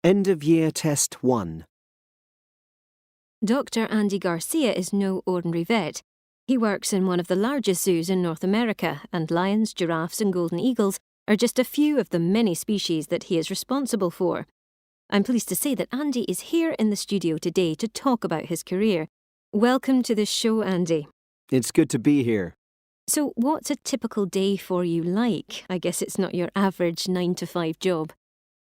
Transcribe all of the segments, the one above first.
End of Year Test 1. Dr. Andy Garcia is no ordinary vet. He works in one of the largest zoos in North America, and lions, giraffes and golden eagles are just a few of the many species that he is responsible for. I'm pleased to say that Andy is here in the studio today to talk about his career. Welcome to the show, Andy. It's good to be here. So what's a typical day for you like? I guess it's not your average 9-to-5 job.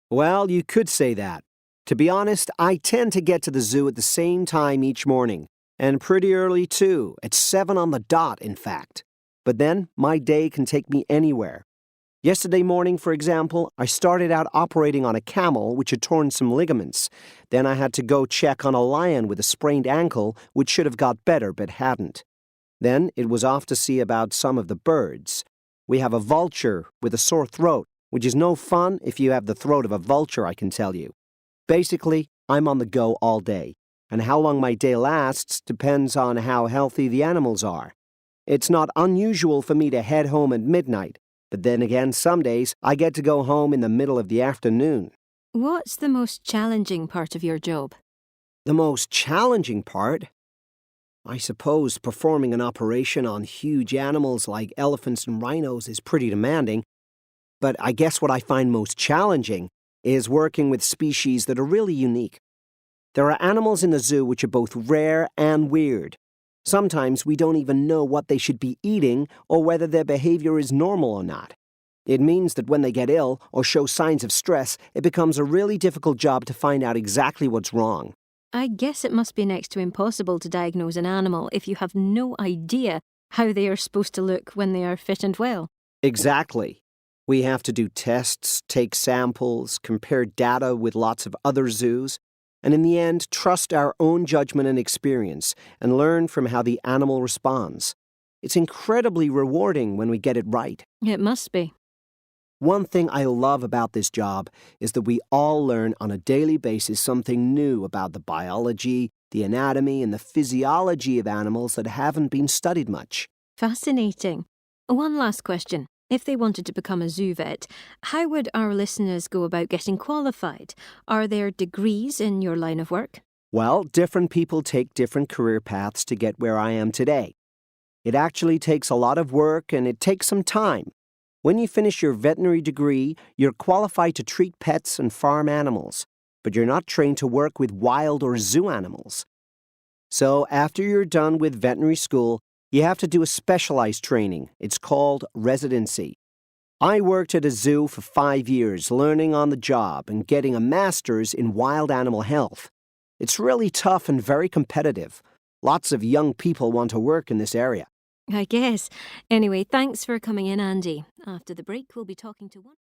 Well, you could say that. To be honest, I tend to get to the zoo at the same time each morning. And pretty early too, at 7 on the dot, in fact. But then, my day can take me anywhere. Yesterday morning, for example, I started out operating on a camel which had torn some ligaments. Then I had to go check on a lion with a sprained ankle which should have got better but hadn't. Then it was off to see about some of the birds. We have a vulture with a sore throat, which is no fun if you have the throat of a vulture, I can tell you. Basically, I'm on the go all day, and how long my day lasts depends on how healthy the animals are. It's not unusual for me to head home at midnight, but then again, some days I get to go home in the middle of the afternoon. What's the most challenging part of your job? The most challenging part? I suppose performing an operation on huge animals like elephants and rhinos is pretty demanding, but I guess what I find most challenging is working with species that are really unique. There are animals in the zoo which are both rare and weird. Sometimes we don't even know what they should be eating or whether their behavior is normal or not. It means that when they get ill or show signs of stress, it becomes a really difficult job to find out exactly what's wrong. I guess it must be next to impossible to diagnose an animal if you have no idea how they are supposed to look when they are fit and well. Exactly. We have to do tests, take samples, compare data with lots of other zoos, and in the end, trust our own judgment and experience and learn from how the animal responds. It's incredibly rewarding when we get it right. It must be. One thing I love about this job is that we all learn on a daily basis something new about the biology, the anatomy, and the physiology of animals that haven't been studied much. Fascinating. One last question. If they wanted to become a zoo vet, how would our listeners go about getting qualified? Are there degrees in your line of work? Well, different people take different career paths to get where I am today. It actually takes a lot of work and it takes some time. When you finish your veterinary degree, you're qualified to treat pets and farm animals, but you're not trained to work with wild or zoo animals. So after you're done with veterinary school, you have to do a specialized training. It's called residency. I worked at a zoo for 5 years, learning on the job and getting a master's in wild animal health. It's really tough and very competitive. Lots of young people want to work in this area. I guess. Anyway, thanks for coming in, Andy. After the break, we'll be talking to one.